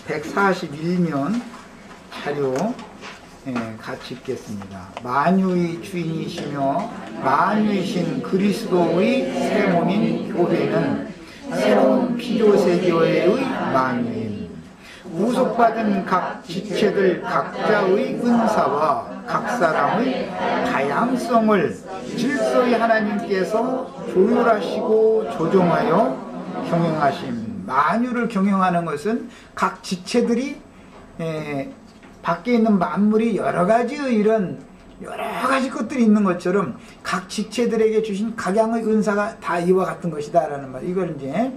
(141면) 자료 같이 읽겠습니다. 만유의 주인이시며 만유이신 그리스도의 새 몸인 교회는 새로운 피조세교회의 만유임. 구속받은 각 지체들 각자의 은사와 각 사람의 다양성을 질서의 하나님께서 조율하시고 조정하여 경영하심. 만유를 경영하는 것은 각 지체들이 밖에 있는 만물이 여러 가지의 이런 여러 가지 것들이 있는 것처럼 각 지체들에게 주신 각양의 은사가 다 이와 같은 것이다 라는 말. 이걸 이제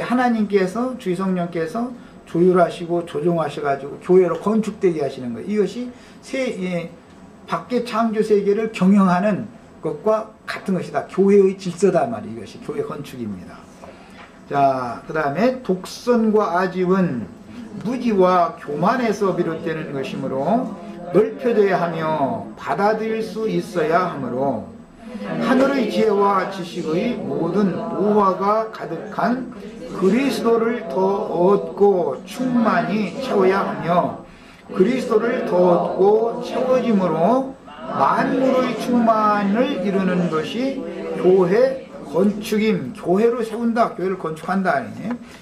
하나님께서 주의 성령께서 조율하시고 조정하셔가지고 교회로 건축되게 하시는 거예요. 이것이 밖에 창조 세계를 경영하는 것과 같은 것이다. 교회의 질서다 말이에요. 이것이 교회 건축입니다. 자, 그 다음에 독선과 아집은 무지와 교만에서 비롯되는 것이므로 넓혀져야 하며 받아들일 수 있어야 하므로 하늘의 지혜와 지식의 모든 노화가 가득한 그리스도를 더 얻고 충만히 채워야 하며 그리스도를 더 얻고 채워짐으로 만물의 충만을 이루는 것이 교회 건축임. 교회로 세운다. 교회를 건축한다.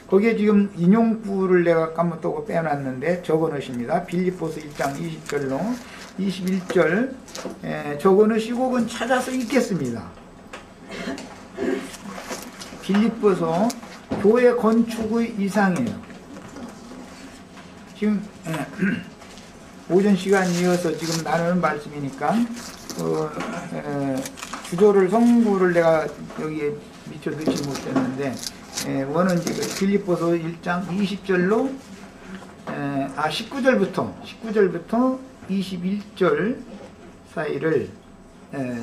거기에 지금 인용구를 내가 까먹고 빼놨는데 적어놓으십니다. 빌립보서 1장 20절로 21절 적어놓으시고 그건 찾아서 읽겠습니다. 빌립보서 교회 건축의 이상이에요. 지금 오전 시간 이어서 지금 나누는 말씀이니까 구조를 성구를 내가 여기에 미처 넣지 못했는데 원은 지금 빌립보서 1장 20절로 19절부터 21절 사이를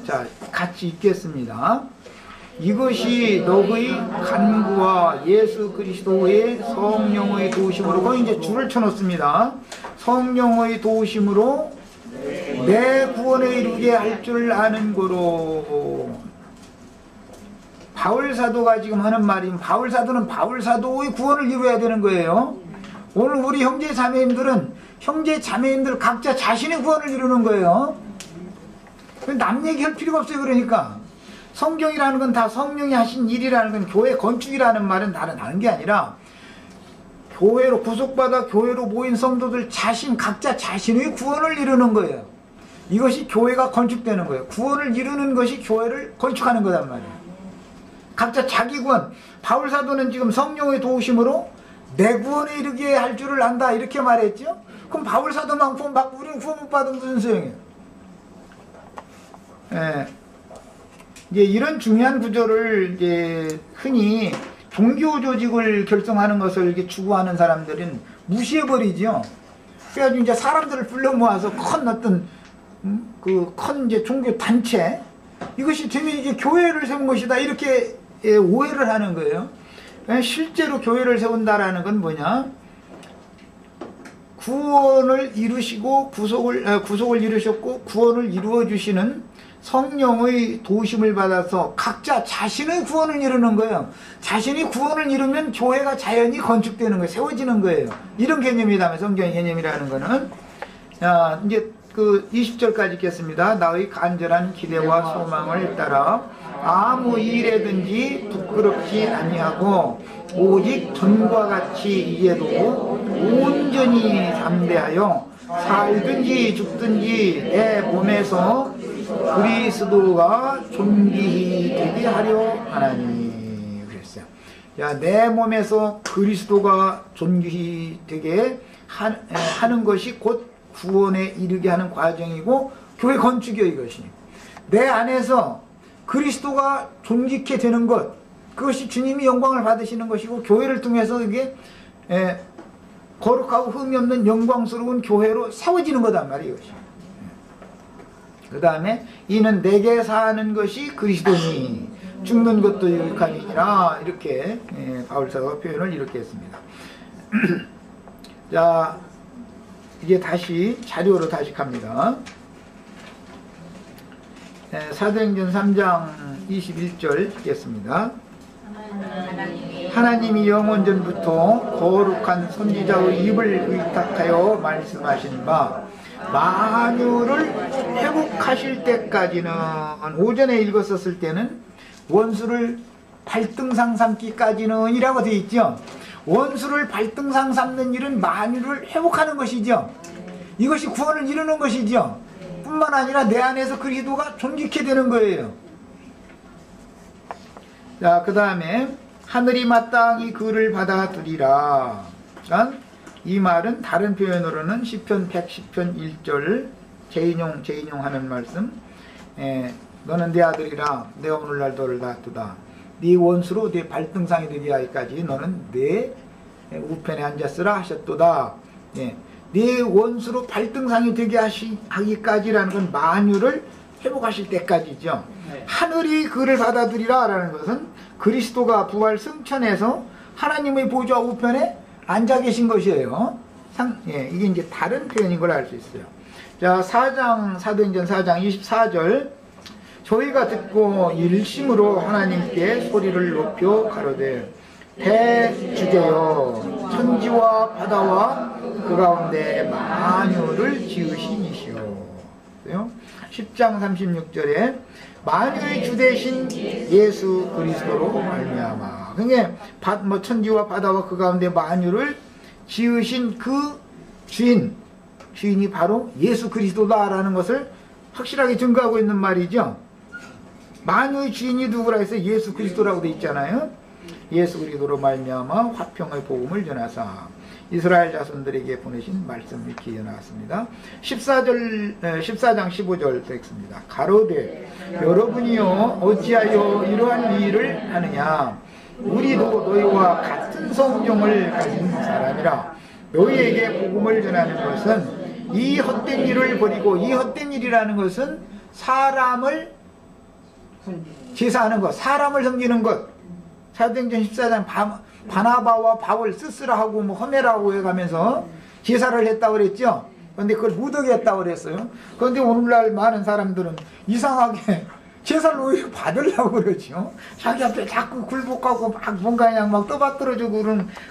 자 같이 읽겠습니다. 이것이 너의 간구와 예수 그리스도의 성령의 도우심으로, 거기 이제 줄을 쳐놓습니다. 성령의 도우심으로 내 구원에 이르게 할 줄 아는 거로. 바울사도가 지금 하는 말인, 바울사도는 바울사도의 구원을 이루어야 되는 거예요. 오늘 우리 형제 자매님들은 형제 자매님들 각자 자신의 구원을 이루는 거예요. 남 얘기할 필요가 없어요. 그러니까 성경이라는 건 다 성령이 하신 일이라는 건, 교회 건축이라는 말은 다른 게 아니라 교회로 구속받아 교회로 모인 성도들 각자 자신의 구원을 이루는 거예요. 이것이 교회가 건축되는 거예요. 구원을 이루는 것이 교회를 건축하는 거단 말이에요. 각자 자기 구원. 바울사도는 지금 성령의 도우심으로 내 구원에 이르게 할 줄을 안다 이렇게 말했죠. 그럼 바울사도만 구원 받고 우리는 구원 못 받으면 무슨 소용이에요? 이제 이런 중요한 구조를 이제 흔히 종교 조직을 결성하는 것을 이렇게 추구하는 사람들은 무시해버리죠. 그래가지고 이제 사람들을 불러 모아서 큰 이제 종교 단체, 이것이 되게 이게 교회를 세운 것이다 이렇게 오해를 하는 거예요. 실제로 교회를 세운다라는 건 뭐냐? 구원을 이루시고 구속을 이루셨고 구원을 이루어 주시는 성령의 도우심을 받아서 각자 자신의 구원을 이루는 거예요. 자신이 구원을 이루면 교회가 자연히 건축되는 거예요. 세워지는 거예요. 이런 개념이다. 성경의 개념이라는 거는. 자, 이제 20절까지 읽겠습니다. 나의 간절한 기대와 소망을 따라 아무 일에든지 부끄럽지 아니하고 오직 전과 같이 이에도 온전히 담대하여 살든지 죽든지 내 몸에서 그리스도가 존귀히 되게 하려 하나니 그랬어요. 야, 내 몸에서 그리스도가 존귀히 되게 하는 것이 곧 구원에 이르게 하는 과정이고 교회 건축이요. 이것이 내 안에서 그리스도가 존귀케 되는 것, 그것이 주님이 영광을 받으시는 것이고 교회를 통해서 이게 거룩하고 흠이 없는 영광스러운 교회로 세워지는 거단 말이에요. 이것이. 그 다음에 이는 내게 사는 것이 그리스도니 죽는 것도 유익함이니라 이렇게 바울사도가 표현을 이렇게 했습니다. 자, 이제 다시 자료로 다시 갑니다. 사도행전 3장 21절 읽겠습니다. 하나님이 영원전부터 거룩한 선지자의 입을 의탁하여 말씀하신 바 만유를 회복하실 때까지는, 오전에 읽었었을 때는 원수를 발등상 삼기까지는 이라고 되어 있죠. 원수를 발등상 삼는 일은 만유를 회복하는 것이죠. 이것이 구원을 이루는 것이죠. 뿐만 아니라 내 안에서 그리스도가 존귀케 되는 거예요. 자, 그 다음에 하늘이 마땅히 그를 받아들이라. 이 말은 다른 표현으로는 시편 110편 1절 재인용 하는 말씀. 너는 내 아들이라 내가 오늘날 너를 낳았도다. 네 원수로 네 발등상이 되게 하기까지 너는 내 우편에 앉았으라 하셨도다. 네 원수로 발등상이 되게 하기까지라는 건 만유를 회복하실 때까지죠. 하늘이 그를 받아들이라 라는 것은 그리스도가 부활 승천해서 하나님의 보좌 우편에 앉아 계신 것이에요. 이게 이제 다른 표현인 걸 알 수 있어요. 자, 사도행전 4장 24절. 저희가 듣고 일심으로 하나님께 소리를 높여 가로되 대주제여 천지와 바다와 그 가운데 만유를 지으신 이시오. 10장 36절에 만유의 주 되신 예수 그리스도로 말미암아. 그러니까 천지와 바다와 그 가운데 만유를 지으신 그 주인이 바로 예수 그리스도다라는 것을 확실하게 증거하고 있는 말이죠. 만유의 주인이 누구라 해서 예수 그리스도라고 되어 있잖아요. 예수 그리스도로 말미암아 화평의 복음을 전하사 이스라엘 자손들에게 보내신 말씀 이렇게 나왔습니다. 14장 15절 text입니다. 가로되 여러분이요 어찌하여 이러한 일을 하느냐. 우리도 너희와 같은 성경을 가진 사람이라. 너희에게 복음을 전하는 것은 이 헛된 일을 버리고, 이 헛된 일이라는 것은 사람을 제사하는 것, 사람을 섬기는 것. 사도행전 14장 바나바와 바울 스스라 하고 허메라고 해가면서 제사를 했다고 그랬죠. 그런데 그걸 무덕이 했다고 그랬어요. 그런데 오늘날 많은 사람들은 이상하게 제사를 오히려 받으려고 그러죠. 자기 앞에 자꾸 굴복하고 막 뭔가 그냥 막 떠받들어주고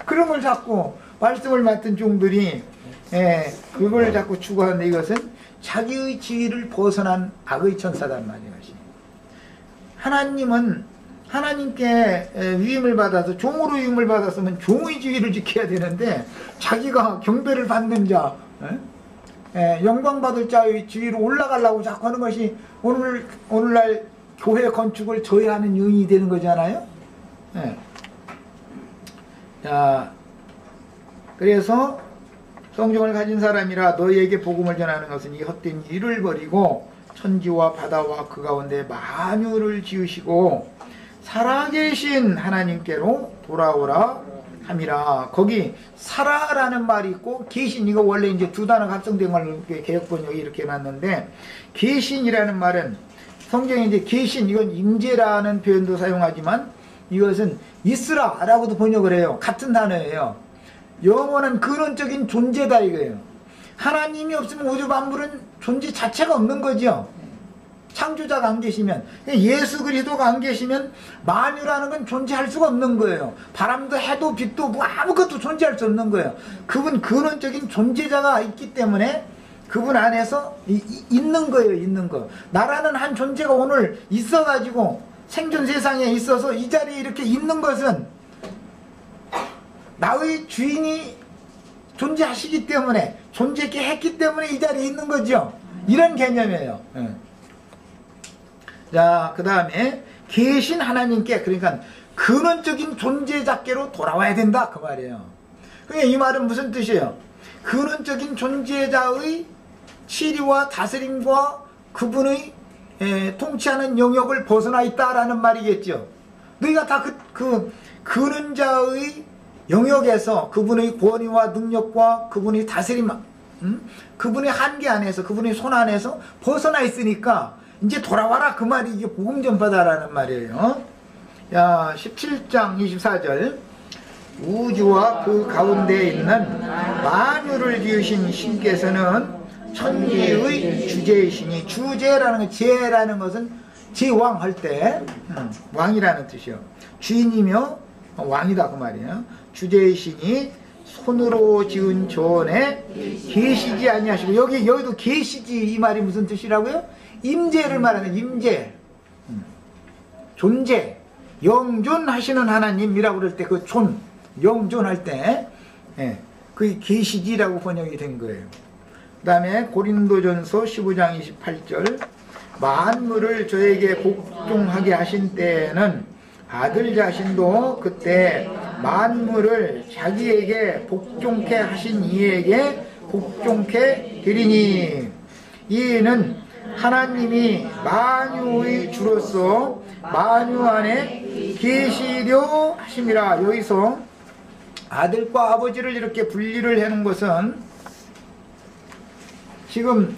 그런 걸 자꾸 말씀을 맡은 종들이 그걸 자꾸 추구하는데, 이것은 자기의 지위를 벗어난 악의 천사단 말이에요. 하나님은 하나님께 위임을 받아서 종으로 위임을 받았으면 종의 지위를 지켜야 되는데, 자기가 경배를 받는 자, 영광 받을 자의 지위로 올라가려고 자꾸 하는 것이 오늘날 교회 건축을 저해하는 요인이 되는 거잖아요. 자, 그래서 성경을 가진 사람이라 너희에게 복음을 전하는 것은 이 헛된 일을 버리고 천지와 바다와 그 가운데 만유를 지으시고 살아계신 하나님께로 돌아오라 함이라. 거기 살아라는 말이 있고 계신, 이거 원래 이제 두 단어가 합성된 걸 개역번역이 이렇게 해놨는데, 계신이라는 말은 성경에 이제 계신, 이건 임재라는 표현도 사용하지만 이것은 있으라 라고도 번역을 해요. 같은 단어예요. 영원한 근원적인 존재다 이거예요. 하나님이 없으면 우주 만물은 존재 자체가 없는 거죠. 창조자가 안 계시면, 예수 그리스도가 안 계시면 만유라는 건 존재할 수가 없는 거예요. 바람도 해도 빛도 뭐 아무것도 존재할 수 없는 거예요. 그분 근원적인 존재자가 있기 때문에 그분 안에서 있는 거예요. 있는 거. 나라는 한 존재가 오늘 있어가지고 생존 세상에 있어서 이 자리에 이렇게 있는 것은 나의 주인이 존재하시기 때문에, 존재케 했기 때문에 이 자리에 있는 거죠. 이런 개념이에요. 자, 그 다음에 계신 하나님께, 그러니까 근원적인 존재자께로 돌아와야 된다 그 말이에요. 그러니까 이 말은 무슨 뜻이에요? 근원적인 존재자의 치리와 다스림과 그분의 통치하는 영역을 벗어나 있다라는 말이겠죠. 너희가 다 그 근원자의 영역에서 그분의 권위와 능력과 그분의 다스림, 그분의 한계 안에서, 그분의 손 안에서 벗어나 있으니까 이제 돌아와라 그 말이 이게 복음 전파다라는 말이에요. 야, 17장 24절. 우주와 그 가운데에 있는 만유를 지으신 신께서는 천지의 주제이시니, 주제라는 것, 제라는 것은 제왕 할 때 왕이라는 뜻이요. 주인이며 왕이다 그 말이에요. 주제의 신이 손으로 지은 조언에 계시지 아니하시고, 여기도 계시지 이 말이 무슨 뜻이라고요? 임재를 말하는 임재, 존재, 영존하시는 하나님이라고 그럴 때 그 영존할 때 그게 계시지라고 번역이 된 거예요. 그 다음에 고린도전서 15장 28절, 만물을 저에게 복종하게 하신 때에는 아들 자신도 그때 만물을 자기에게 복종케 하신 이에게 복종케 되리니, 이는 하나님이 만유의 주로서 만유 안에 계시려 하심이라. 여기서 아들과 아버지를 이렇게 분리를 해놓은 것은, 지금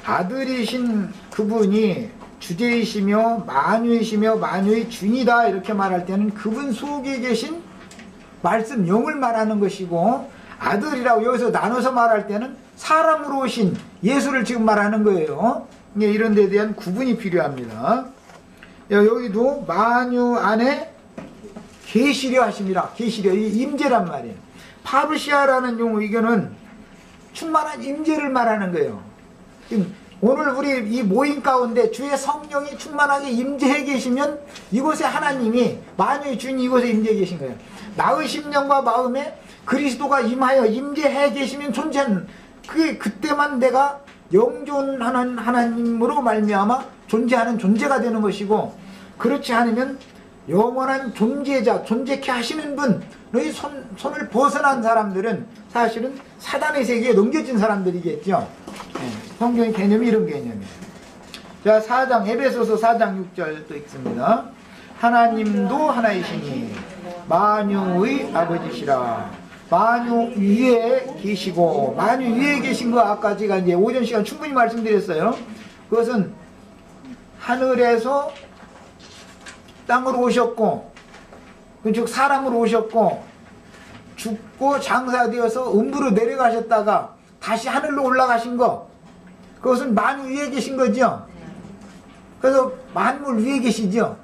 아들이신 그분이 주제이시며 만유이시며 만유의 주이다 이렇게 말할 때는 그분 속에 계신 말씀 영을 말하는 것이고, 아들이라고 여기서 나눠서 말할 때는 사람으로 오신 예수를 지금 말하는 거예요. 이런 데 대한 구분이 필요합니다. 여기도 만유 안에 계시려 하심이라. 계시려, 이 임재란 말이에요. 파르시아라는 용어, 이거는 충만한 임재를 말하는 거예요. 지금 오늘 우리 이 모임 가운데 주의 성령이 충만하게 임재해 계시면 이곳에 하나님이, 만유의 주인 이곳에 임재해 계신 거예요. 나의 심령과 마음에 그리스도가 임하여 임재해 계시면 존재하는, 그게 그때만 내가 영존하는 하나님으로 말미암아 존재하는 존재가 되는 것이고, 그렇지 않으면 영원한 존재자, 존재케 하시는 분의 손을 벗어난 사람들은 사실은 사단의 세계에 넘겨진 사람들이겠죠. 성경의 개념이 이런 개념이에요. 자, 4장, 에베소서 4장 6절도 있습니다. 하나님도 하나이시니 만유의 아버지시라. 만유 위에 계시고, 만유 위에 계신 거 아까 제가 이제 오전 시간 충분히 말씀드렸어요. 그것은 하늘에서 땅으로 오셨고, 즉 사람으로 오셨고, 죽고 장사되어서 음부로 내려가셨다가 다시 하늘로 올라가신 거, 그것은 만유 위에 계신 거죠. 그래서 만물 위에 계시죠.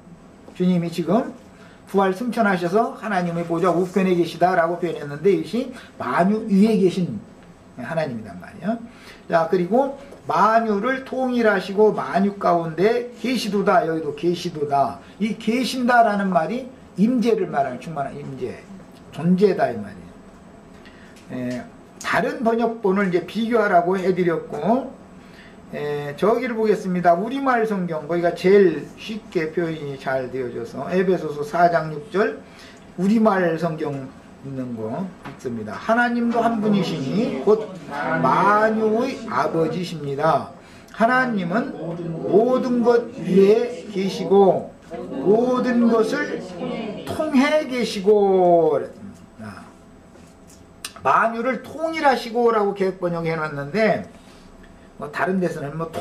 주님이 지금 부활 승천하셔서 하나님의 보좌 우편에 계시다라고 표현했는데, 이것이 만유 위에 계신 하나님이란 말이에요. 자, 그리고 만유를 통일하시고 만유 가운데 계시도다. 여기도 계시도다. 이 계신다라는 말이 임재를 말하는, 충만한 임재, 존재다 이 말이에요. 다른 번역본을 이제 비교하라고 해드렸고, 저기를 보겠습니다. 우리말 성경, 거기가 제일 쉽게 표현이 잘 되어져서 에베소서 4장 6절 우리말 성경 있는 거 있습니다. 하나님도 한 분이시니 곧 만유의 아버지십니다. 하나님은 모든 것 위에 계시고 모든 것을 통해 계시고, 만유를 통일하시고 라고 개혁번역 해놨는데, 뭐 다른 데서는 뭐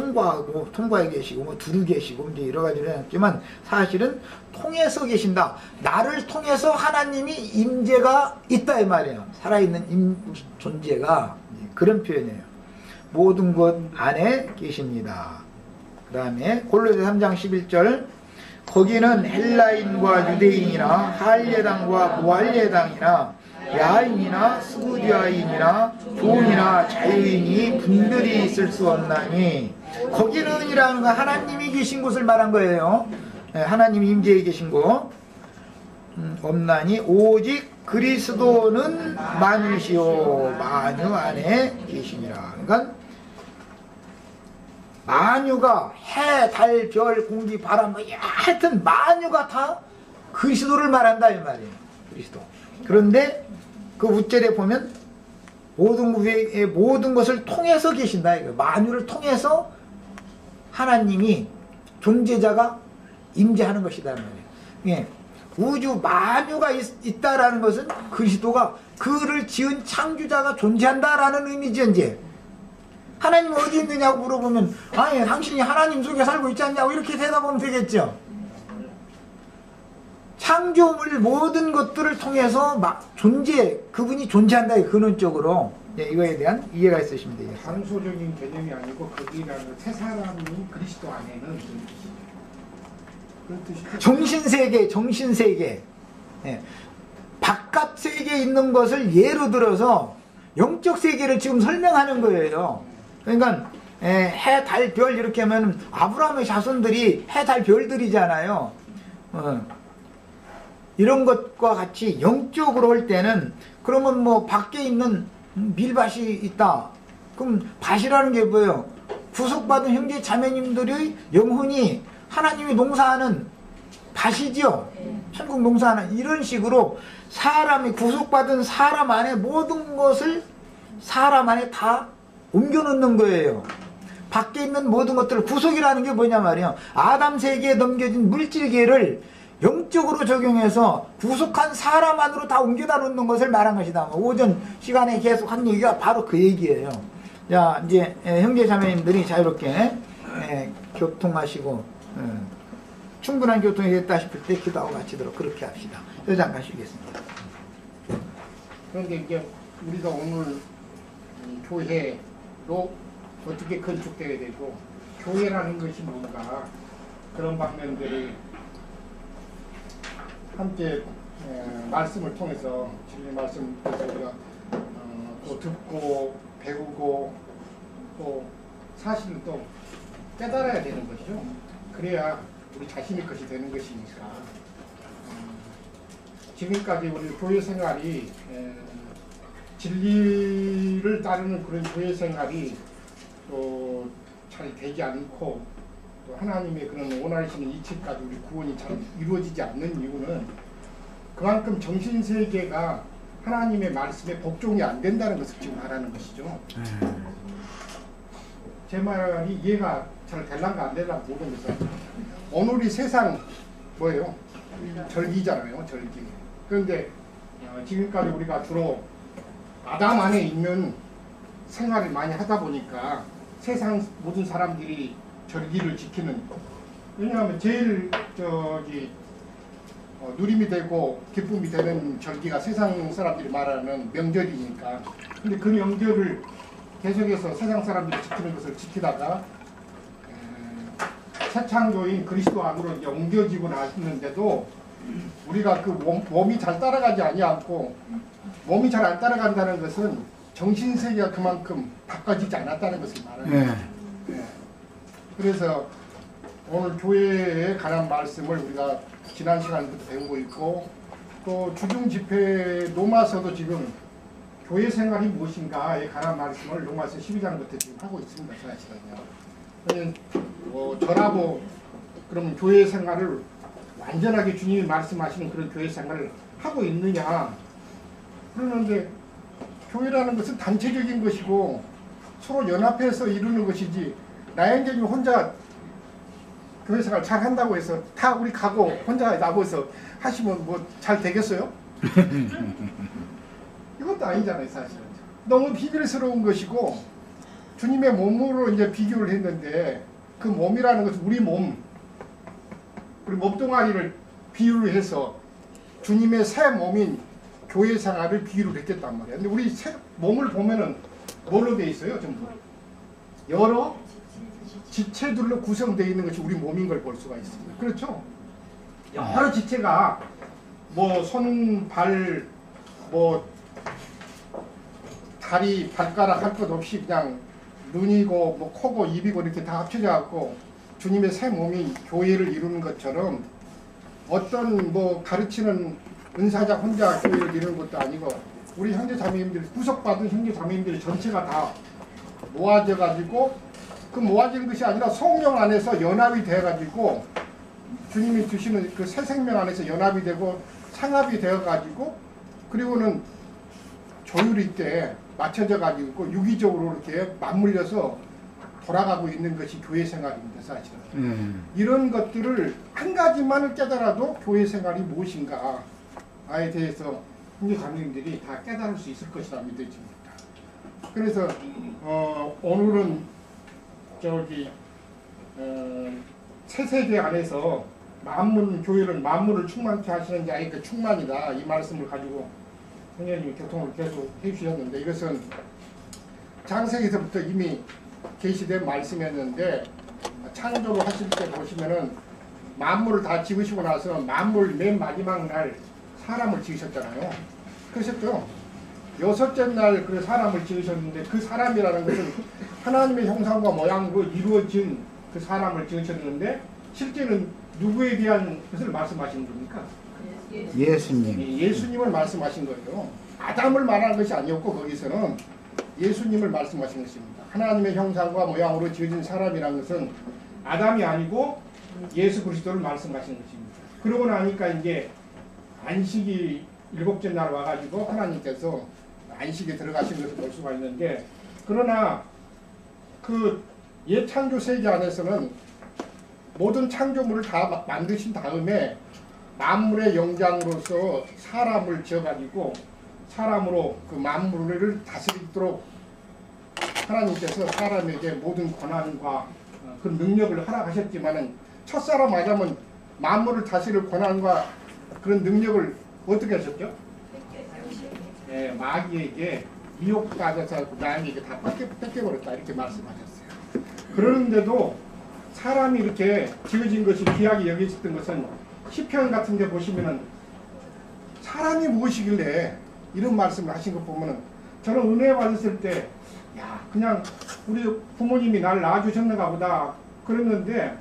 통과해 계시고 뭐 두루 계시고 이제 여러 가지를 해놨지만, 사실은 통해서 계신다. 나를 통해서 하나님이 임재가 있다 이 말이에요. 살아있는 존재가, 그런 표현이에요. 모든 것 안에 계십니다. 그 다음에 골로새 3장 11절, 거기는 헬라인과 유대인이나 할례당과 무할례당이나 야인이나 스구디아인이나 종이나 자유인이 분별이 있을 수 없나니, 거기는 이라는 건 하나님이 계신 곳을 말한 거예요. 하나님이 임재해 계신 곳. 없나니 오직 그리스도는 만유시요 만유 안에 계시니라. 그러니까 만유가 해, 달, 별, 공기, 바람, 하여튼 만유가 다 그리스도를 말한다 이 말이에요. 그리스도. 그런데 그 우절에 보면 모든 것을 통해서 계신다 이거. 만유를 통해서 하나님이, 존재자가 임재하는 것이다 말이에요. 예. 우주 만유가 있다라는 것은 그리스도가, 그를 지은 창조자가 존재한다라는 의미죠. 이제 하나님 어디 있느냐고 물어보면, 아니 당신이 하나님 속에 살고 있지 않냐고 이렇게 대답하면 되겠죠. 창조물 모든 것들을 통해서 그분이 존재한다, 근원적으로. 네, 이거에 대한 이해가 있으시면 되겠어요. 상소적인 개념이 아니고 거기라는 새 사람이 그리스도 안에는 그런 뜻이죠. 정신세계. 네. 바깥 세계에 있는 것을 예로 들어서 영적 세계를 지금 설명하는 거예요. 그러니까 해, 달, 별 이렇게 하면 아브라함의 자손들이 해, 달, 별들이잖아요. 이런 것과 같이 영적으로 할 때는 그러면 뭐 밖에 있는 밀밭이 있다. 그럼 밭이라는 게 뭐예요? 구속받은 형제 자매님들의 영혼이 하나님이 농사하는 밭이지요. 천국 농사하는 이런 식으로 사람이 구속받은 사람 안에 모든 것을 사람 안에 다 옮겨놓는 거예요. 밖에 있는 모든 것들을 구속이라는 게 뭐냐 말이에요. 아담 세계에 넘겨진 물질계를 영적으로 적용해서 구속한 사람 안으로 다 옮겨다 놓는 것을 말한 것이다. 오전 시간에 계속 한 얘기가 바로 그 얘기예요. 자, 이제 형제 자매님들이 자유롭게 교통하시고 충분한 교통이 됐다 싶을 때 기도하고 마치도록 그렇게 합시다. 잠깐 쉬겠습니다. 그런데 이제 우리가 오늘 교회로 어떻게 건축되어야 되고 교회라는 것이 뭔가 그런 방면들을 함께 말씀을 통해서 진리 말씀 통해서 우리가 또 듣고 배우고 또 사실은 또 깨달아야 되는 것이죠. 그래야 우리 자신의 것이 되는 것이니까 지금까지 우리 교회 생활이 진리를 따르는 그런 교회 생활이 또 잘 되지 않고 또 하나님의 그런 원하시는 이치까지 우리 구원이 잘 이루어지지 않는 이유는 그만큼 정신세계가 하나님의 말씀에 복종이 안 된다는 것을 지금 말하는 것이죠. 제 말이 이해가 잘 될란가 안 될란가 모르겠어요. 오늘이 세상 뭐예요? 절기잖아요. 절기. 그런데 지금까지 우리가 주로 아담 안에 있는 생활을 많이 하다 보니까 세상 모든 사람들이 절기를 지키는, 왜냐하면 제일 누림이 되고 기쁨이 되는 절기가 세상 사람들이 말하는 명절이니까. 근데 그 명절을 계속해서 세상 사람들이 지키는 것을 지키다가 새 창조인 그리스도 안으로 이제 옮겨지고 나왔는데도 우리가 그 몸이 잘 따라가지 아니하고, 몸이 잘 안 따라간다는 것은 정신세계가 그만큼 바꿔지지 않았다는 것을 말합니다. 네. 그래서 오늘 교회에 관한 말씀을 우리가 지난 시간부터 배우고 있고, 또 주중집회 로마서도 지금 교회 생활이 무엇인가에 관한 말씀을 로마서 12장부터 지금 하고 있습니다. 사실은요. 저라고 그럼 교회 생활을 완전하게 주님이 말씀하시는 그런 교회 생활을 하고 있느냐. 그러는데 교회라는 것은 단체적인 것이고 서로 연합해서 이루는 것이지, 나영경이 혼자 교회 생활 잘 한다고 해서 다 우리 가고 혼자 나고서 하시면 뭐 잘 되겠어요? 이것도 아니잖아요. 사실은 너무 비밀스러운 것이고, 주님의 몸으로 이제 비교를 했는데 그 몸이라는 것은 우리 몸, 우리 몸뚱아리를 비유를 해서 주님의 새 몸인 교회 생활을 비유를 했단 말이에요. 근데 우리 몸을 보면은 뭘로 되어 있어요? 전부 여러 지체들로 구성되어 있는 것이 우리 몸인 걸 볼 수가 있습니다. 그렇죠? 여러 지체가 뭐 손, 발, 뭐 다리, 발가락 할 것 없이 그냥 눈이고 뭐 코고 입이고 이렇게 다 합쳐져 갖고 주님의 새 몸이 교회를 이루는 것처럼, 어떤 뭐 가르치는 은사자 혼자 교회를 이루는 것도 아니고 우리 형제 자매님들, 구속받은 형제 자매님들 전체가 다 모아져 가지고, 그 모아지는 것이 아니라 성령 안에서 연합이 돼 가지고 주님이 주시는 그 새 생명 안에서 연합이 되고 상합이 되어 가지고, 그리고는 조율 있게 맞춰져 가지고 유기적으로 이렇게 맞물려서 돌아가고 있는 것이 교회 생활입니다. 사실은 이런 것들을 한 가지만을 깨달아도 교회 생활이 무엇인가 에 대해서 형제 자매님들이 다 깨달을 수 있을 것이라 믿어집니다. 그래서 오늘은 새 세계 안에서 교회를 만물을 충만케 하시는 자의 그 충만이다, 이 말씀을 가지고 형제님이 교통을 계속 해주셨는데, 이것은 창세기에서부터 이미 계시된 말씀이었는데, 창조를 하실 때 보시면은 만물을 다 지으시고 나서 만물 맨 마지막 날 사람을 지으셨잖아요. 그러셨죠? 여섯째 날 그 사람을 지으셨는데 그 사람이라는 것은 하나님의 형상과 모양으로 이루어진 그 사람을 지으셨는데 실제는 누구에 대한 것을 말씀하시는 겁니까? 예수님. 예수님을 말씀하신 거예요. 아담을 말하는 것이 아니었고 거기서는 예수님을 말씀하신 것입니다. 하나님의 형상과 모양으로 지어진 사람이라는 것은 아담이 아니고 예수 그리스도를 말씀하신 것입니다. 그러고 나니까 이제 안식이 일곱째 날 와가지고 하나님께서 안식에 들어가신 것을 볼 수가 있는데, 그러나 그 옛 창조 세계 안에서는 모든 창조물을 다 만드신 다음에 만물의 영장으로서 사람을 지어가지고 사람으로 그 만물을 다스리도록 하나님께서 사람에게 모든 권한과 그 능력을 허락하셨지만은 첫사람 아담은 만물을 다스릴 권한과 그런 능력을 어떻게 하셨죠? 네, 마귀에게 미혹받아서 마귀에게 다 뺏겨버렸다 이렇게 말씀하셨어요. 그러는데도 사람이 이렇게 지어진 것이 귀하게 여겨졌던 것은 시편 같은 데 보시면은 사람이 무엇이길래 이런 말씀을 하신 것 보면은 저는 은혜 받았을 때 야, 그냥 우리 부모님이 날 낳아주셨는가 보다 그랬는데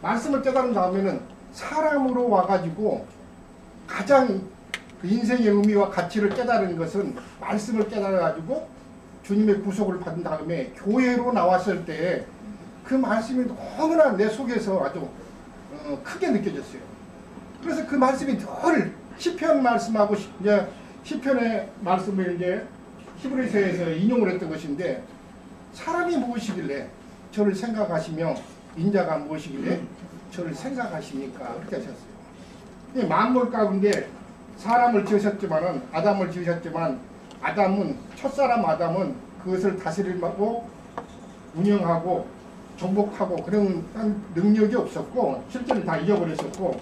말씀을 깨달은 다음에는 사람으로 와가지고 가장 그 인생의 의미와 가치를 깨달은 것은 말씀을 깨달아가지고 주님의 구속을 받은 다음에 교회로 나왔을 때 그 말씀이 너무나 내 속에서 아주 크게 느껴졌어요. 그래서 그 말씀이 늘 시편 말씀하고 이제 시편의 말씀을 이제 히브리서에서 인용을 했던 것인데 사람이 무엇이길래 저를 생각하시며 인자가 무엇이길래 저를 생각하십니까? 그렇게 하셨어요. 만물 가운데 사람을 지으셨지만은 아담을 지으셨지만 아담은 첫사람 아담은 그것을 다스리고 운영하고 정복하고 그런 능력이 없었고 실제로 다 잊어버렸었고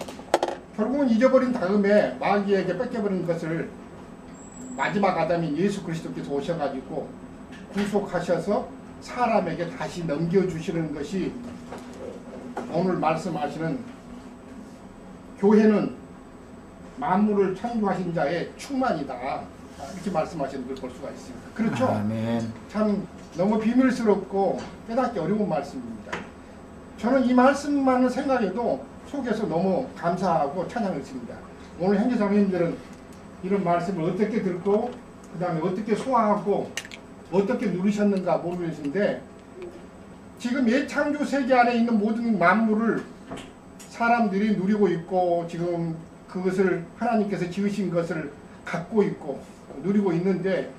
결국은 잊어버린 다음에 마귀에게 뺏겨버린 것을 마지막 아담인 예수 그리스도께서 오셔가지고 구속하셔서 사람에게 다시 넘겨주시는 것이 오늘 말씀하시는 교회는 만물을 창조하신 자의 충만이다 이렇게 말씀하시는 걸 볼 수가 있습니다. 그렇죠? 아멘. 참 너무 비밀스럽고 깨닫기 어려운 말씀입니다. 저는 이 말씀만을 생각해도 속에서 너무 감사하고 찬양했습니다. 오늘 형제자매님들은 이런 말씀을 어떻게 듣고 그 다음에 어떻게 소화하고 어떻게 누리셨는가 모르겠는데 지금 옛 창조 세계 안에 있는 모든 만물을 사람들이 누리고 있고 지금 그것을 하나님께서 지으신 것을 갖고 있고 누리고 있는데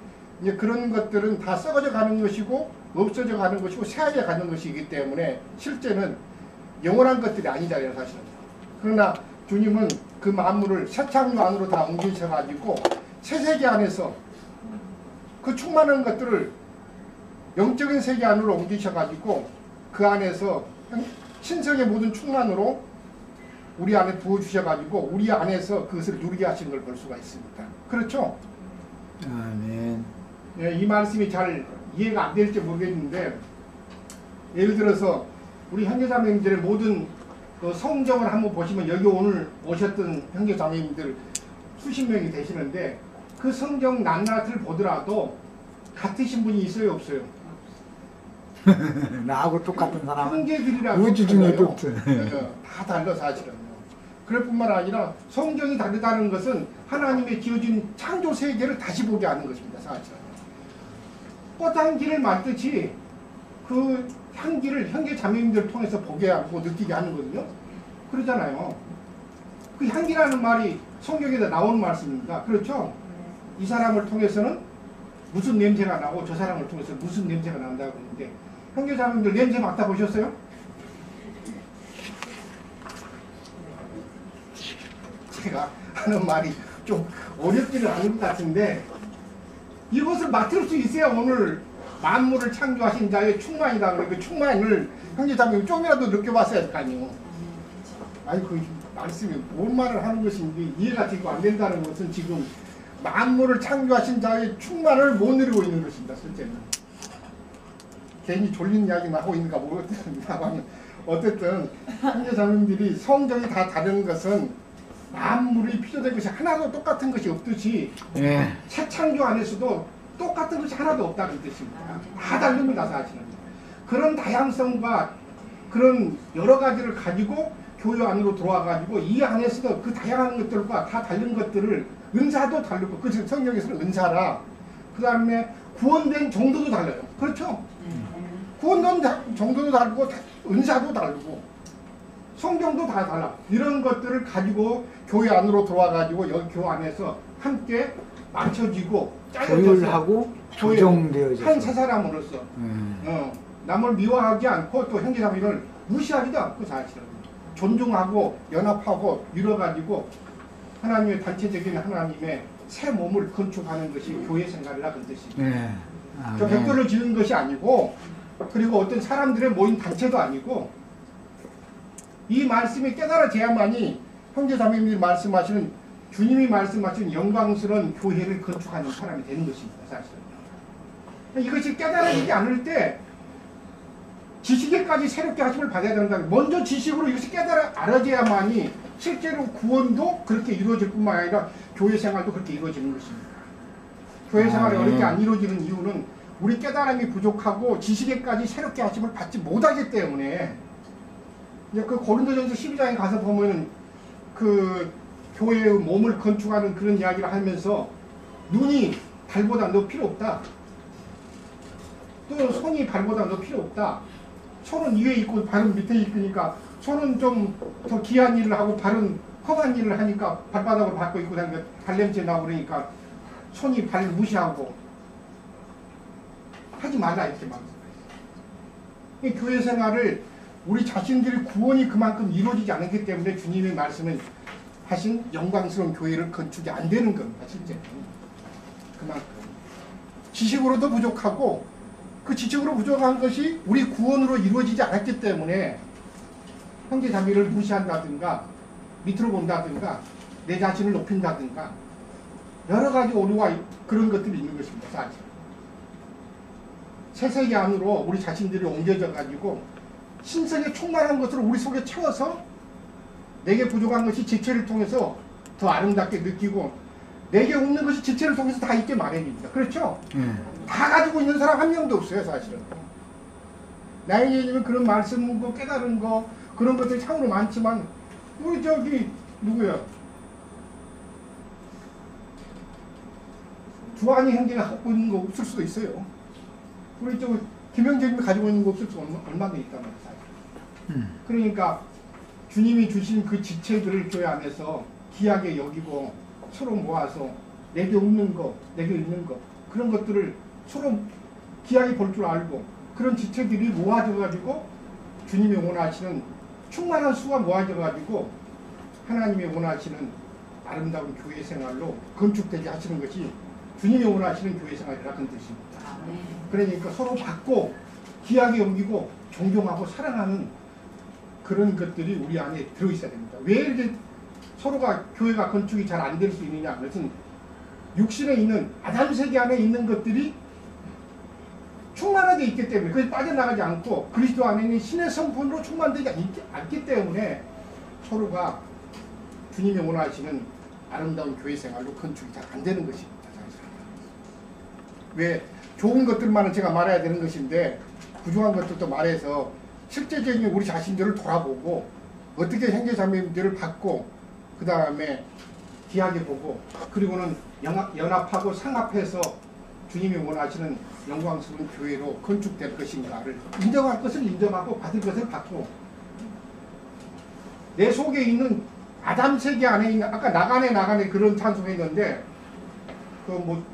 이제 그런 것들은 다 썩어져 가는 것이고 없어져 가는 것이고 새하게 가는 것이기 때문에 실제는 영원한 것들이 아니잖아요 사실은. 그러나 주님은 그 만물을 새 창조 안으로 다 옮기셔가지고 새 세계 안에서 그 충만한 것들을 영적인 세계 안으로 옮기셔가지고 그 안에서 신성의 모든 충만으로 우리 안에 부어주셔가지고 우리 안에서 그것을 누리게 하신 걸 볼 수가 있습니다. 그렇죠? 아멘. 예, 이 말씀이 잘 이해가 안 될지 모르겠는데 예를 들어서 우리 형제자매님들의 모든 그 성정을 한번 보시면 여기 오늘 오셨던 형제자매님들 수십 명이 되시는데 그 성경 낱낱을 보더라도 같으신 분이 있어요 없어요? 나하고 똑같은 사람 형제들이라고 우주 중에 똑같아. 다 달라 사실은요. 그럴 뿐만 아니라 성경이 다르다는 것은 하나님의 지어진 창조 세계를 다시 보게 하는 것입니다. 사실은 꽃향기를 맡듯이 그 향기를 형제 자매님들을 통해서 보게 하고 느끼게 하는 거거든요. 그러잖아요. 그 향기라는 말이 성경에다 나오는 말씀입니다. 그렇죠? 이 사람을 통해서는 무슨 냄새가 나고 저 사람을 통해서 무슨 냄새가 난다고 그러는데 형제 자매님들 냄새 맡아보셨어요? 제가 하는 말이 좀 어렵지는 않은 것 같은데 이것을 맡을 수 있어야 오늘 만물을 창조하신 자의 충만이다. 그 충만을 형제자매님 좀이라도 느껴봤어야 할 거 아니에요. 아니 그 말씀이 뭔 말을 하는 것인지 이해가 되고 안 된다는 것은 지금 만물을 창조하신 자의 충만을 못 누리고 있는 것입니다. 실제는 괜히 졸린 이야기만 하고 있는가 모르겠습니다만 어쨌든 형제자매님들이 성경이 다 다른 것은 만물이 피조된 것이 하나도 똑같은 것이 없듯이 예. 새 창조 안에서도 똑같은 것이 하나도 없다는 뜻입니다. 다 다릅니다, 사실은. 그런 다양성과 그런 여러 가지를 가지고 교회 안으로 들어와가지고 이 안에서도 그 다양한 것들과 다 다른 것들을 은사도 다르고, 그 성경에서는 은사라, 그 다음에 구원된 정도도 달라요. 그렇죠? 구원된 정도도 다르고 은사도 다르고 성경도 다 달라. 이런 것들을 가지고 교회 안으로 들어와가지고 여기 교회 안에서 함께 맞춰지고 조율하고 조정되어져서 한 세 사람으로서 남을 미워하지 않고 또 형제자매를 무시하지도 않고 사실은 존중하고 연합하고 이뤄가지고 하나님의 단체적인 하나님의 새 몸을 건축하는 것이 교회 생활이라 그 뜻입니다. 네. 저 벽돌을 지는 것이 아니고, 그리고 어떤 사람들의 모인 단체도 아니고, 이 말씀이 깨달아져야만이 형제자매님이 말씀하시는, 주님이 말씀하시는 영광스러운 교회를 건축하는 사람이 되는 것입니다. 사실은 이것이 깨달아지지 않을 때 지식에까지 새롭게 하심을 받아야 된다. 먼저 지식으로 이것이 알아져야만이 실제로 구원도 그렇게 이루어질 뿐만 아니라 교회 생활도 그렇게 이루어지는 것입니다. 교회 생활이 어렵게 안 이루어지는 이유는 우리 깨달음이 부족하고 지식에까지 새롭게 하심을 받지 못하기 때문에, 이제 그 고린도전서 12장에 가서 보면은 그 교회의 몸을 건축하는 그런 이야기를 하면서 눈이 발보다 더 필요 없다. 또 손이 발보다 더 필요 없다. 손은 위에 있고 발은 밑에 있으니까 손은 좀 더 귀한 일을 하고 발은 험한 일을 하니까 발바닥으로 밟고 있고 다니까 발냄새 나고 그러니까 손이 발을 무시하고 하지 말라 이렇게 말씀하셨어요. 교회 생활을 우리 자신들의 구원이 그만큼 이루어지지 않았기 때문에 주님의 말씀은 하신 영광스러운 교회를 건축이 안 되는 겁니다. 실제는 그만큼 지식으로도 부족하고, 그 지식으로 부족한 것이 우리 구원으로 이루어지지 않았기 때문에 형제자매를 무시한다든가 밑으로 본다든가 내 자신을 높인다든가 여러 가지 오류와 그런 것들이 있는 것입니다. 사실 새 세계 안으로 우리 자신들이 옮겨져 가지고 신성에 충만한 것을 우리 속에 채워서 내게 부족한 것이 지체를 통해서 더 아름답게 느끼고, 내게 없는 것이 지체를 통해서 다 있게 마련입니다. 그렇죠? 다 가지고 있는 사람 한 명도 없어요. 사실은 나에게는 그런 말씀, 깨달은 거 그런 것들이 참으로 많지만, 우리 저기 누구야, 주한이 형제가 갖고 있는 거 없을 수도 있어요. 우리 저 김영재님이 가지고 있는 거 없을 수 얼마나 있단 말이에요. 그러니까 주님이 주신 그 지체들을 교회 안에서 귀하게 여기고 서로 모아서 내게 없는 거, 내게 있는 거, 그런 것들을 서로 귀하게 볼 줄 알고, 그런 지체들이 모아져 가지고 주님이 원하시는 충만한 수가 모아져 가지고 하나님이 원하시는 아름다운 교회 생활로 건축되게 하시는 것이 주님이 원하시는 교회 생활이라는 뜻입니다. 그러니까 서로 받고 귀하게 여기고 존경하고 사랑하는 그런 것들이 우리 안에 들어있어야 됩니다. 왜 이렇게 서로가 교회가 건축이 잘 안 될 수 있느냐? 그것은 육신에 있는 아담 세계 안에 있는 것들이 충만하게 있기 때문에, 그것이 빠져나가지 않고 그리스도 안에 있는 신의 성품으로 충만되지 않기 때문에 서로가 주님이 원하시는 아름다운 교회 생활로 건축이 잘 안 되는 것입니다. 왜 좋은 것들만은 제가 말해야 되는 것인데 부족한 것들도 말해서 실제적인 우리 자신들을 돌아보고 어떻게 형제자매들을 받고 그 다음에 귀하게 보고, 그리고는 연합하고 상합해서 주님이 원하시는 영광스러운 교회로 건축될 것인가를 인정할 것을 인정하고 받을 것을 받고, 내 속에 있는 아담 세계 안에 있는, 아까 나가네 그런 찬송했는데 그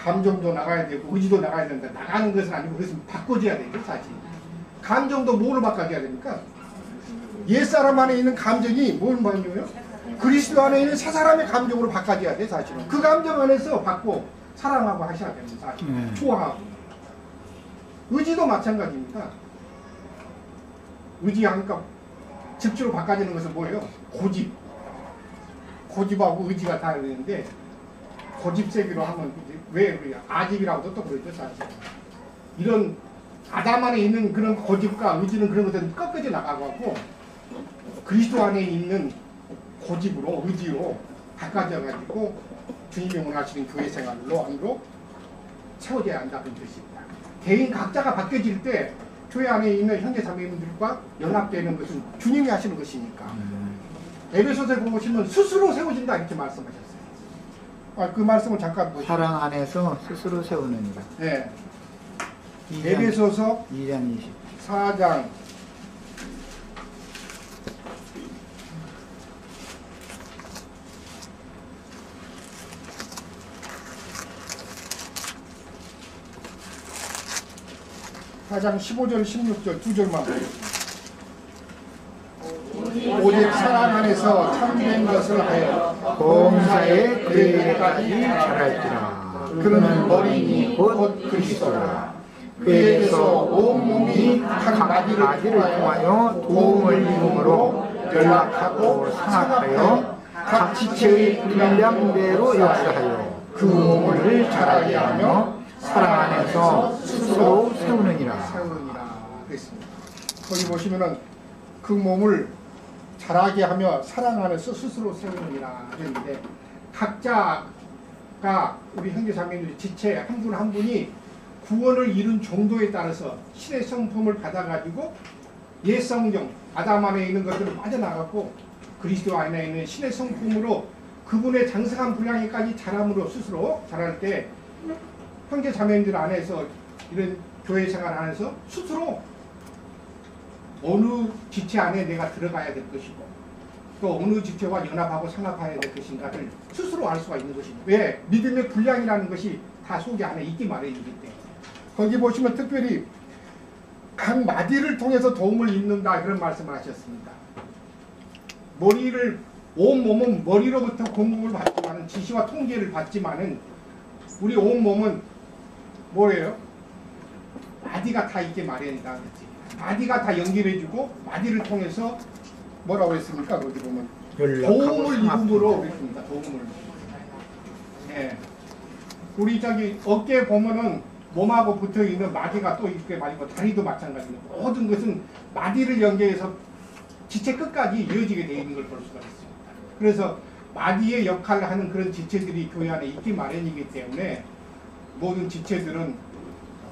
감정도 나가야 되고 의지도 나가야 된다. 나가는 것은 아니고 그것은 바꿔줘야 되죠. 사실 감정도 뭐로 바꿔줘야 됩니까? 옛사람 안에 있는 감정이 뭘 말이에요? 그리스도 안에 있는 새 사람의 감정으로 바꿔줘야 돼. 사실은 그 감정 안에서 받고 사랑하고 하셔야 됩니다. 사실 좋아하고. 의지도 마찬가지입니다. 의지하니까 즉시로 바꿔지는 것은 뭐예요? 고집하고 의지가 다르는데, 고집세기로 하면 왜 그래요? 아집이라고도 또 그러죠. 사실 이런 아담 안에 있는 그런 고집과 의지는 그런 것들은 꺾어져 나가고, 그리스도 안에 있는 고집으로 의지로 바꿔져가지고 주님이 원하시는 교회 생활로 안으로 세워져야 한다는 뜻입니다. 개인 각자가 바뀌어질 때 교회 안에 있는 형제 자매님들과 연합되는 것은 주님이 하시는 것이니까. 에베소서에 보시면 스스로 세워진다 이렇게 말씀하셨어요. 그 말씀을 잠깐 보시죠. 사랑 안에서 스스로 세우느니라. 네. 에베소서 2장 20. 4장 15절 16절 두 절만 보겠습니다. 오직 사랑 안에서 참된 것을 하여 범사에 그의 일까지 잘할지라. 그는 머리니 곧 그리스도라. 그에게서 온 몸이 각 마디를 통하여 도움을 이루므로 연락하고 상합하여 각 지체의 분량대로 역사하여 그 몸을 자라게 하며 사랑 안에서 스스로 세우느니라. 그랬습니다. 거기 보시면은 그 몸을 자라게 하며 사랑 안에서 스스로 세우느니라 그랬는데, 각자가 우리 형제 자매님들 지체 한 분 한 분이 구원을 이룬 정도에 따라서 신의 성품을 받아가지고 옛 성경 아담 안에 있는 것들을 빠져나가고 그리스도 안에 있는 신의 성품으로 그분의 장성한 분량에까지 자람으로 스스로 자랄 때 형제 자매님들 안에서 이런 교회 생활 안에서 스스로 어느 지체 안에 내가 들어가야 될 것이고 또 어느 지체와 연합하고 상합해야 될 것인가를 스스로 알 수가 있는 것입니다. 왜? 믿음의 분량이라는 것이 다 속에 안에 있기 마련이기 때문에. 거기 보시면 특별히 각 마디를 통해서 도움을 입는다 그런 말씀을 하셨습니다. 온 몸은 머리로부터 공급을 받지만은 지시와 통제를 받지만은 우리 온 몸은 뭐예요? 마디가 다 있게 마련이다 그랬지. 마디가 다 연결해주고 마디를 통해서 뭐라고 했습니까? 거기 보면 도움을 이룸으로 그랬습니다. 도움을. 예. 우리 저기 어깨에 보면은 몸하고 붙어 있는 마디가 또 있게 말이고 다리도 마찬가지입니다. 모든 것은 마디를 연계해서 지체 끝까지 이어지게 되어 있는 걸 볼 수가 있습니다. 그래서 마디의 역할을 하는 그런 지체들이 교회 안에 있기 마련이기 때문에 모든 지체들은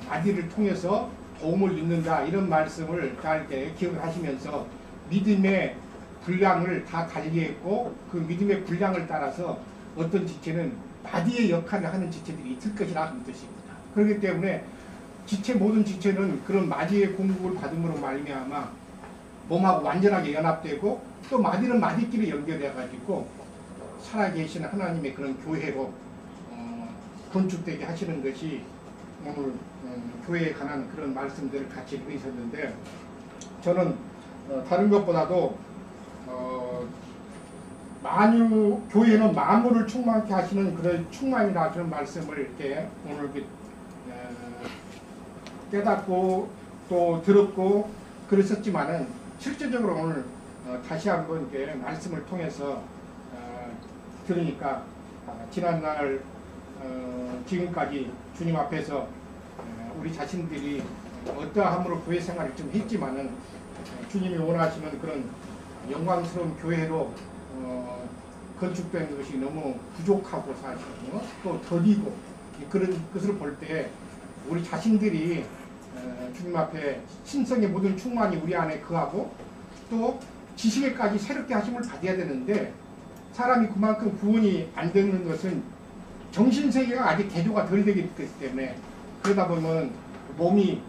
마디를 통해서 도움을 입는다 이런 말씀을 잘 기억을 하시면서 믿음의 분량을 다 달리했고 그 믿음의 분량을 따라서 어떤 지체는 마디의 역할을 하는 지체들이 있을 것이라 하는 뜻입니다. 그렇기 때문에 모든 지체는 그런 마디의 공급을 받음으로 말미암아 몸하고 완전하게 연합되고 또 마디는 마디끼리 연결해 가지고 살아계신 하나님의 그런 교회로 건축되게 하시는 것이 오늘 교회에 관한 그런 말씀들을 같이 읽고 있었는데, 저는 다른 것보다도 교회는 만물을 충만케 하시는 그런 충만이라 그런 말씀을 이렇게 오늘 깨닫고 또 들었고 그랬었지만은 실제적으로 오늘 다시 한번 이렇게 말씀을 통해서 들으니까 지난날 지금까지 주님 앞에서 우리 자신들이 어떠함으로 교회 생활을 좀 했지만은 주님이 원하시는 그런 영광스러운 교회로 건축된 것이 너무 부족하고 사실은 또 더디고 그런 것을 볼 때 우리 자신들이 주님 앞에 신성의 모든 충만이 우리 안에 거하고 또 지식에까지 새롭게 하심을 받아야 되는데, 사람이 그만큼 구원이 안 되는 것은 정신세계가 아직 개조가 덜 되기 때문에, 그러다 보면 몸이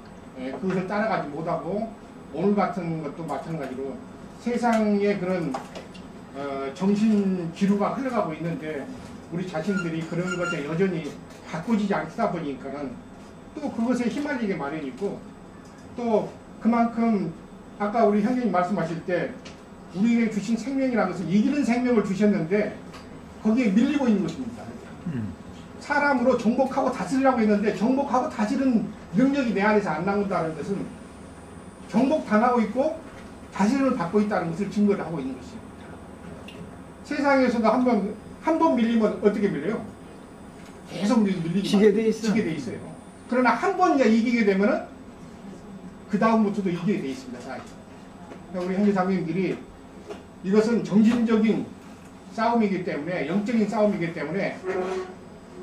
그것을 따라가지 못하고 오늘 같은 것도 마찬가지로 세상의 그런 정신 기류가 흘러가고 있는데 우리 자신들이 그런 것에 여전히 바꾸지 않다 보니까는 또 그것에 휘말리게 마련이고, 또 그만큼 아까 우리 형님이 말씀하실 때 우리에게 주신 생명이라는 것은 이기는 생명을 주셨는데 거기에 밀리고 있는 것입니다. 사람으로 정복하고 다스리라고 했는데 정복하고 다스리는 능력이 내 안에서 안 나온다는 것은 정복당하고 있고 다스림을 받고 있다는 것을 증거를 하고 있는 것입니다. 세상에서도 한 번 밀리면 어떻게 밀려요? 계속 지게 돼 있어요. 그러나 한 번 이기게 되면은 그 다음부터도 이기게 돼 있습니다. 사실. 우리 형제 자매님들이 이것은 정신적인 싸움이기 때문에, 영적인 싸움이기 때문에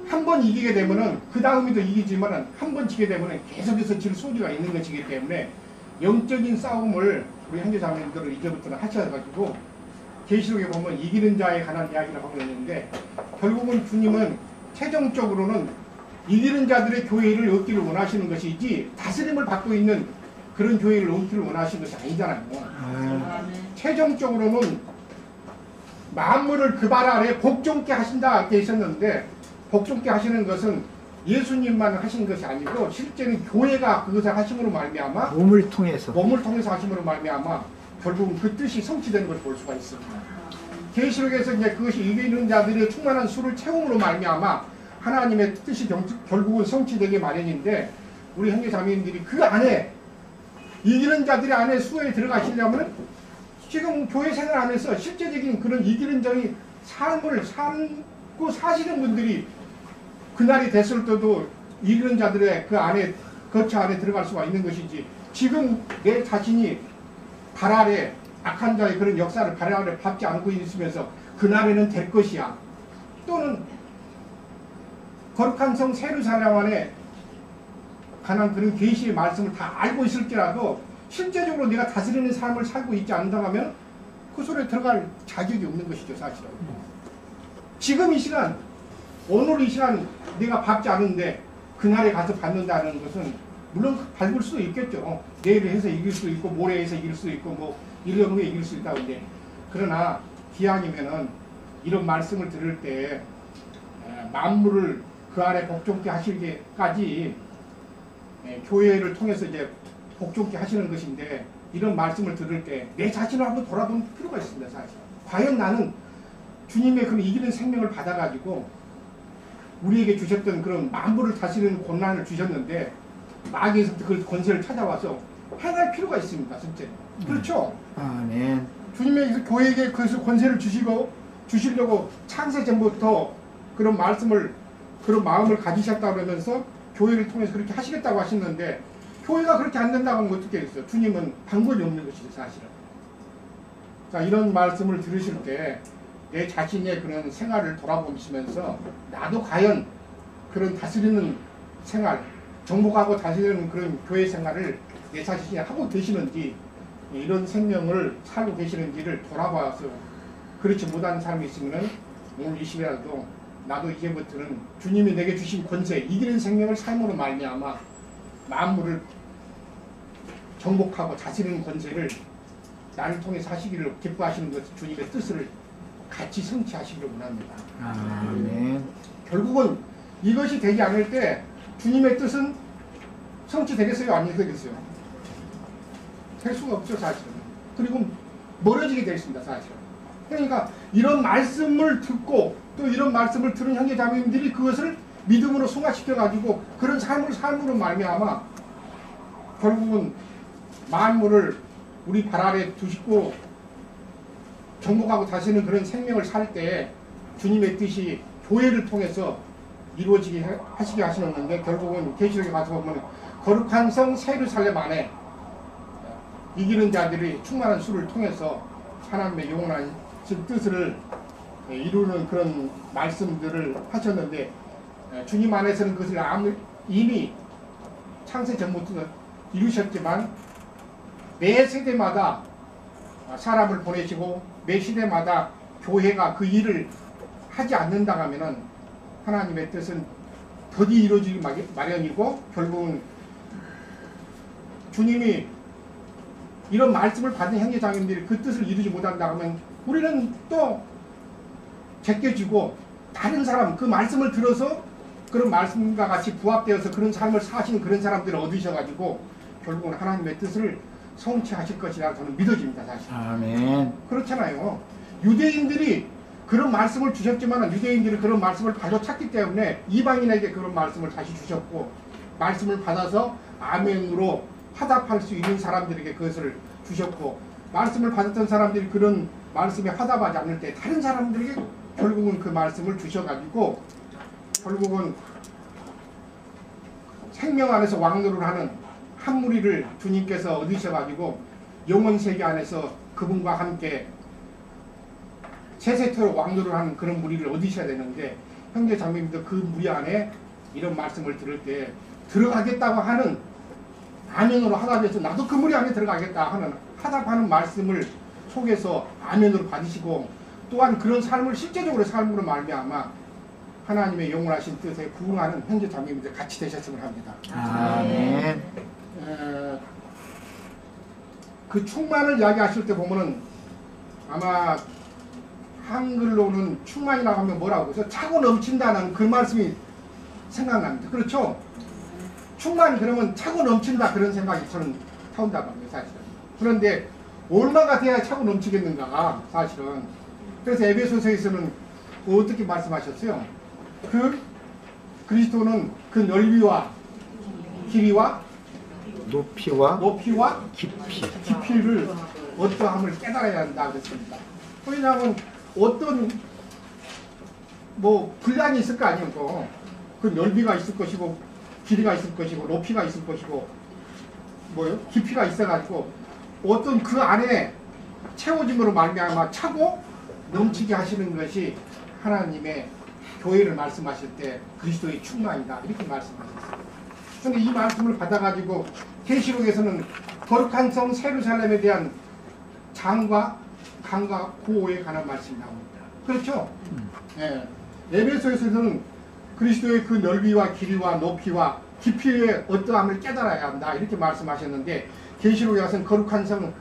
한 번 이기게 되면은 그 다음에도 이기지만은 한 번 지게 되면은 계속해서 질 소리가 있는 것이기 때문에 영적인 싸움을 우리 형제자매님들은 이제부터는 하셔가지고 계시록에 보면 이기는 자에 관한 이야기를 하고 있는데 결국은 주님은 최종적으로는 이기는 자들의 교회를 얻기를 원하시는 것이지 다스림을 받고 있는 그런 교회를 얻기를 원하시는 것이 아니잖아요. 최종적으로는 만물을 그 발 아래 복종케 하신다 이렇게 있었는데 복종케 하시는 것은 예수님만 하시는 것이 아니고 실제는 교회가 그것을 하심으로 말미암아 몸을 통해서 하심으로 말미암아 결국은 그 뜻이 성취되는 걸 볼 수가 있습니다. 계시록에서 이제 그것이 이기는 자들의 충만한 수를 채움으로 말미암아 하나님의 뜻이 결국은 성취되기 마련인데 우리 형제 자매님들이 그 안에 이기는 자들의 안에 수에 들어가시려면 지금 교회 생활 안에서 실제적인 그런 이기는 자의 삶을 살고 사시는 분들이 그날이 됐을 때도 이기는 자들의 그 안에 거처 안에 들어갈 수가 있는 것이지 지금 내 자신이 발 아래 악한 자의 그런 역사를 발 아래 밟지 않고 있으면서 그날에는 될 것이야 또는 거룩한 성 세르살렘 안에 관한 그런 계시의 말씀을 다 알고 있을지라도 실제적으로 내가 다스리는 삶을 살고 있지 않는다 하면 그 소리에 들어갈 자격이 없는 것이죠 사실은. 지금 이 시간 오늘 이 시간 내가 밟지 않은데 그날에 가서 밟는다는 것은 물론 밟을 수도 있겠죠. 내일 해서 이길 수 있고 모레 해서 이길 수 있고 뭐 1년 후에 이길 수 있다고 근데 그러나 기왕이면은 이런 말씀을 들을 때 만물을 그 안에 복종케 하시기까지 교회를 통해서 이제 복종케 하시는 것인데 이런 말씀을 들을 때 내 자신을 한번 돌아볼 필요가 있습니다. 사실 과연 나는 주님의 그런 이기는 생명을 받아가지고 우리에게 주셨던 그런 만물을 다스리는 권한을 주셨는데 마귀에서부터 그 권세를 찾아와서 행할 필요가 있습니다. 진짜 그렇죠? 아멘. 주님의 교회에게 그 권세를 주시려고 창세 전부터 그런 말씀을 그런 마음을 가지셨다고 그러면서 교회를 통해서 그렇게 하시겠다고 하셨는데 교회가 그렇게 안 된다고 하면 어떻게 했어요? 주님은 방법이 없는 것이죠 사실은. 자 이런 말씀을 들으실 때 내 자신의 그런 생활을 돌아보시면서 나도 과연 그런 다스리는 생활 정복하고 다스리는 그런 교회 생활을 내 자신이 하고 계시는지 이런 생명을 살고 계시는지를 돌아봐서 그렇지 못한 사람이 있으면 오늘 이 시간에도 나도 이제부터는 주님이 내게 주신 권세 이기는 생명을 삶으로 말미암아 만물을 정복하고 다스리는 권세를 나를 통해서 하시기를 기뻐하시는 것 주님의 뜻을 같이 성취하시기를 원합니다. 아멘. 결국은 이것이 되지 않을 때 주님의 뜻은 성취되겠어요? 안 되겠어요? 될 수가 없죠 사실은. 그리고 멀어지게 되어 있습니다 사실은. 그러니까 이런 말씀을 듣고 또 이런 말씀을 들은 형제자매님들이 그것을 믿음으로 승화시켜 가지고 그런 삶으로 말미암아 결국은 만물을 우리 발 아래 두시고 정복하고 다시는 그런 생명을 살 때 주님의 뜻이 교회를 통해서 이루어지게 하시게 하시는데 결국은 계시록에 가서 보면 거룩한 성 세르살렘 안에 이기는 자들이 충만한 수를 통해서 하나님의 영원한 뜻을 이루는 그런 말씀들을 하셨는데 주님 안에서는 그것을 이미 창세 전부터 이루셨지만 매 세대마다 사람을 보내시고 매 시대마다 교회가 그 일을 하지 않는다 하면은 하나님의 뜻은 더디 이루어지기 마련이고 결국은 주님이 이런 말씀을 받은 형제자매님들이 그 뜻을 이루지 못한다 하면 우리는 또 제껴지고 다른 사람 그 말씀을 들어서 그런 말씀과 같이 부합되어서 그런 삶을 사시는 그런 사람들을 얻으셔가지고 결국은 하나님의 뜻을 성취하실 것이라 저는 믿어집니다 사실. 아멘. 그렇잖아요. 유대인들이 그런 말씀을 주셨지만 유대인들이 그런 말씀을 가져찼기 때문에 이방인에게 그런 말씀을 다시 주셨고 말씀을 받아서 아멘으로 화답할 수 있는 사람들에게 그것을 주셨고 말씀을 받았던 사람들이 그런 말씀에 화답하지 않을 때 다른 사람들에게 결국은 그 말씀을 주셔가지고 결국은 생명 안에서 왕노를 하는 한 무리를 주님께서 얻으셔가지고 영원 세계 안에서 그분과 함께 세세토록 왕노를 하는 그런 무리를 얻으셔야 되는데 형제 자매님도 그 무리 안에 이런 말씀을 들을 때 들어가겠다고 하는 아멘으로 하답해서 나도 그 무리 안에 들어가겠다 하는 하답하는 말씀을 속에서 아멘으로 받으시고 또한 그런 삶을 실제적으로 삶으로 말미암아 하나님의 영원하신 뜻에 부응하는 형제 자매님들 같이 되셨으면 합니다. 아멘. 그 충만을 이야기하실 때 보면은 아마 한글로는 충만이라고 하면 뭐라고 해서 차고 넘친다는 그 말씀이 생각납니다. 그렇죠? 충만 그러면 차고 넘친다 그런 생각이 저는 타온단 말이에요, 사실은. 그런데 얼마가 돼야 차고 넘치겠는가, 사실은. 그래서 에베소서에서는 어떻게 말씀하셨어요? 그 그리스도는 그 넓이와 길이와 높이와 깊이를 어떠함을 깨달아야 한다 그랬습니다. 왜냐하면 어떤 뭐 분량이 있을 거 아니에요. 그 넓이가 있을 것이고 길이가 있을 것이고 높이가 있을 것이고 뭐요? 깊이가 있어가지고 어떤 그 안에 채워짐으로 말미암아 차고 넘치게 하시는 것이 하나님의 교회를 말씀하실 때 그리스도의 충만이다 이렇게 말씀하셨어요. 그런데 이 말씀을 받아가지고 계시록에서는 거룩한 성 예루살렘에 대한 장과 강과 고호에 관한 말씀이 나옵니다. 그렇죠? 예. 에베소에서는 그리스도의 그 넓이와 길이와 높이와 깊이의 어떠함을 깨달아야 한다 이렇게 말씀하셨는데 계시록에 와서는 거룩한 성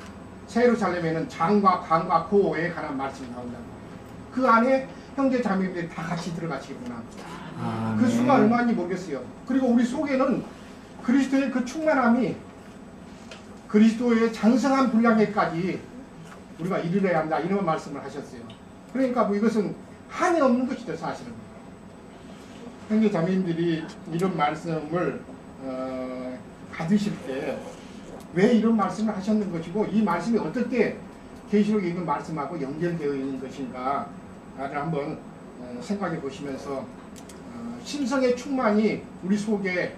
예루살렘에는 장과 강과 고호에 관한 말씀이 나온다. 그 안에 형제 자매들이 다 같이 들어가시구나. 그 수가 얼마인지 모르겠어요. 그리고 우리 속에는 그리스도의 그 충만함이 그리스도의 장성한 분량에까지 우리가 이르러야 한다 이런 말씀을 하셨어요. 그러니까 뭐 이것은 한이 없는 것이죠, 사실은. 형제 자매님들이 이런 말씀을 받으실 때 왜 이런 말씀을 하셨는 것이고 이 말씀이 어떨 때 계시록에 있는 말씀하고 연결되어 있는 것인가를 한번 생각해 보시면서 신성의 충만이 우리 속에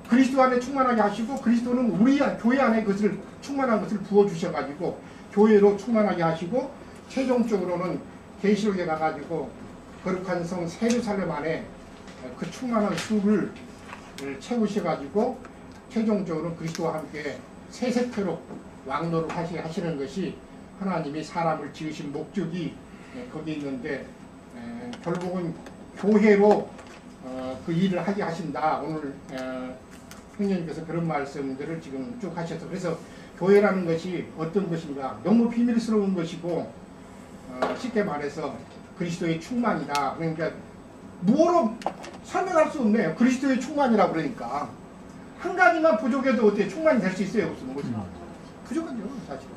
그리스도 안에 충만하게 하시고 그리스도는 우리 교회 안에 그것을 충만한 것을 부어주셔가지고 교회로 충만하게 하시고 최종적으로는 계시록에 가가지고 거룩한 성 예루살렘 안에 그 충만한 수를 채우셔가지고 최종적으로 그리스도와 함께 세세토록 왕노를 하시는 것이 하나님이 사람을 지으신 목적이 거기 있는데 결국은 교회로 그 일을 하게 하신다. 오늘 형님께서 그런 말씀들을 지금 쭉 하셔서 그래서 교회라는 것이 어떤 것인가 너무 비밀스러운 것이고 쉽게 말해서 그리스도의 충만이다. 그러니까 뭐로 설명할 수 없네요. 그리스도의 충만이라 그러니까 한 가지만 부족해도 어떻게 충만이 될 수 있어요? 무슨 부족하죠, 사실은.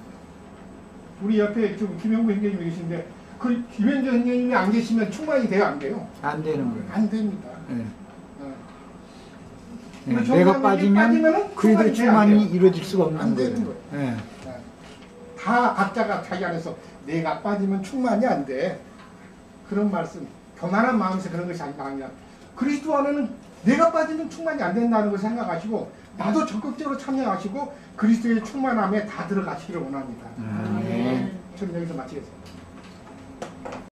우리 옆에 지금 김영구 형님이 계신데 그 김현주 형님이 안 계시면 충만이 돼요, 안 돼요? 안 되는 거예요. 안 됩니다. 네. 내가 빠지면 그들의 충만이 이루어질 수가 없는 안 거예요. 되는 거예요. 네. 다 각자가 자기 안에서 내가 빠지면 충만이 안 돼. 그런 말씀, 교만한 마음에서 그런 것이 아니라 그리스도 안에는 내가 빠지면 충만이 안 된다는 걸 생각하시고 나도 적극적으로 참여하시고 그리스도의 충만함에 다 들어가시기를 원합니다. 저는 여기서 마치겠습니다.